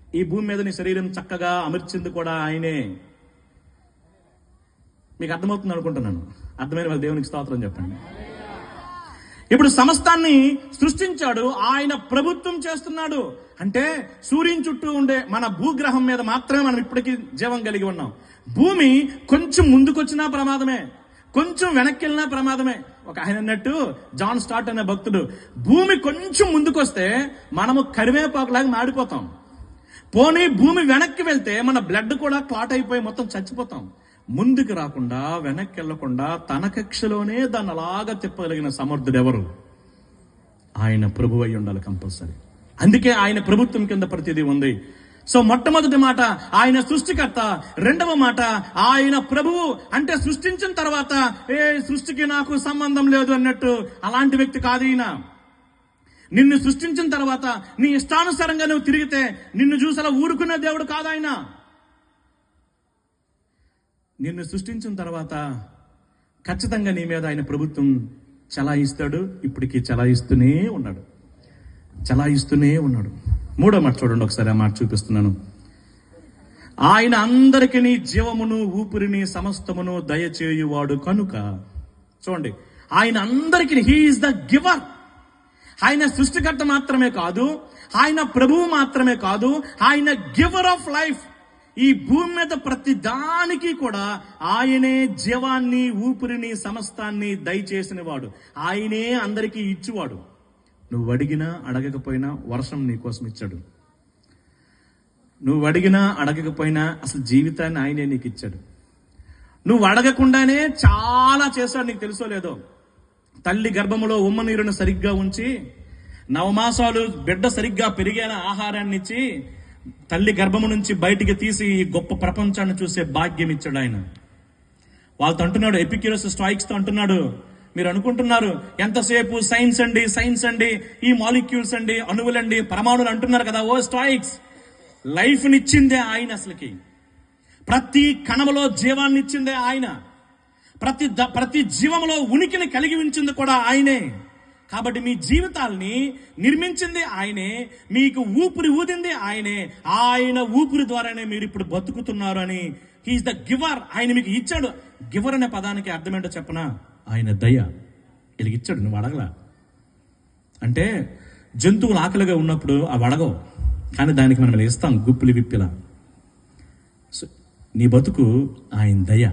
ఈ భూమి మీద నీ శరీరం చక్కగా అమర్చింది కూడా ఆయనే. మీకు అర్థమవుతుంది అనుకుంటున్నాను. అర్థమైన వాళ్ళ దేవునికి స్తోత్రం చెప్పండి. ఇప్పుడు సమస్తాన్ని సృష్టించాడు, ఆయన ప్రభుత్వం చేస్తున్నాడు. అంటే సూర్యుని చుట్టూ ఉండే మన భూగ్రహం మీద మాత్రమే మనం ఇప్పటికీ జీవం కలిగి ఉన్నాం. భూమి కొంచెం ముందుకొచ్చినా ప్రమాదమే, కొంచెం వెనక్కి వెళ్ళినా ప్రమాదమే. ఒక ఆయన అన్నట్టు, జాన్ స్టార్ట్ అనే భక్తుడు, భూమి కొంచెం ముందుకొస్తే మనము కరివేపాకులాగా మాడిపోతాం. పోనీ భూమి వెనక్కి వెళ్తే మన బ్లడ్ కూడా క్లాట్ అయిపోయి మొత్తం చచ్చిపోతాం. ముందుకు రాకుండా వెనక్కి వెళ్లకుండా తన కక్షలోనే దాన్ని అలాగా తిప్పగలిగిన సమర్థుడు ఎవరు? ఆయన ప్రభువు అయి ఉండాలి కంపల్సరీ. అందుకే ఆయన ప్రభుత్వం కింద ప్రతిదీ ఉంది. సో మొట్టమొదటి మాట ఆయన సృష్టికర్త, రెండవ మాట ఆయన ప్రభువు. అంటే సృష్టించిన తర్వాత సృష్టికి నాకు సంబంధం లేదు అన్నట్టు అలాంటి వ్యక్తి కాదు ఈయన. నిన్ను సృష్టించిన తర్వాత నీ ఇష్టానుసారంగా నువ్వు తిరిగితే నిన్ను చూసేలా ఊరుకునే దేవుడు కాదు ఆయన. నిన్ను సృష్టించిన తర్వాత ఖచ్చితంగా నీ మీద ఆయన ప్రభుత్వం చలాయిస్తాడు. ఇప్పటికీ చలాయిస్తూనే ఉన్నాడు. మూడో మాట చూడండి ఒకసారి, ఆ మాట చూపిస్తున్నాను. ఆయన అందరికీ జీవమును ఊపిరిని సమస్తమును దయచేయువాడు కనుక. చూడండి, ఆయన అందరికీ, హీ ఈజ్ ద గివర్. ఆయన సృష్టికర్త మాత్రమే కాదు, ఆయన ప్రభువు మాత్రమే కాదు, ఆయన గివర్ ఆఫ్ లైఫ్. ఈ భూమి మీద ప్రతి దానికి కూడా ఆయనే జీవాన్ని, ఊపిరిని, సమస్తాన్ని దయచేసిన వాడు. ఆయనే అందరికీ ఇచ్చువాడు. నువ్వు అడిగినా అడగకపోయినా వర్షం నీ కోసం ఇచ్చాడు. నువ్వు అడిగినా అడగకపోయినా అసలు జీవితాన్ని ఆయనే నీకు ఇచ్చాడు. నువ్వు అడగకుండానే చాలా చేశాడు. నీకు తెలుసో లేదో, తల్లి గర్భములో ఉమ్మ నీరును సరిగ్గా ఉంచి, 9 మాసాలు బిడ్డ సరిగ్గా పెరిగేన ఆహారాన్ని ఇచ్చి, తల్లి గర్భము నుంచి బయటికి తీసి ఈ గొప్ప ప్రపంచాన్ని చూసే భాగ్యం ఇచ్చాడు ఆయన. వాళ్ళతో అంటున్నాడు, ఎపిక్యూరస్ స్టాయిక్స్ తో అంటున్నాడు, మీరు అనుకుంటున్నారు ఎంతసేపు సైన్స్ అండి, ఈ మాలిక్యూల్స్ అండి, అణువులండి, పరమాణులు అంటున్నారు కదా. ఓ స్టాయిక్స్, లైఫ్ నిచ్చిందే ఆయన. అసలుకి ప్రతి కణములో జీవాన్ని ఇచ్చిందే ఆయన. ప్రతి జీవములో ఉనికిని కలిగి ఉంచింది కూడా ఆయనే. కాబట్టి మీ జీవితాల్ని నిర్మించింది ఆయనే, మీకు ఊపిరి ఊదింది ఆయనే. ఆయన ఊపిరి ద్వారానే మీరు ఇప్పుడు బతుకుతున్నారు అని. He is the giver. ఆయన మీకు ఇచ్చాడు. గివర్ అనే పదానికి అర్థమేంటో చెప్పనా? ఆయన దయ ఇచ్చాడు. నువ్వు అడగలా. అంటే జంతువులు ఆకలిగా ఉన్నప్పుడు అవి అడగవు, కానీ దానికి మనం ఇస్తాం గుప్పులు విప్పిలా. నీ బతుకు ఆయన దయ.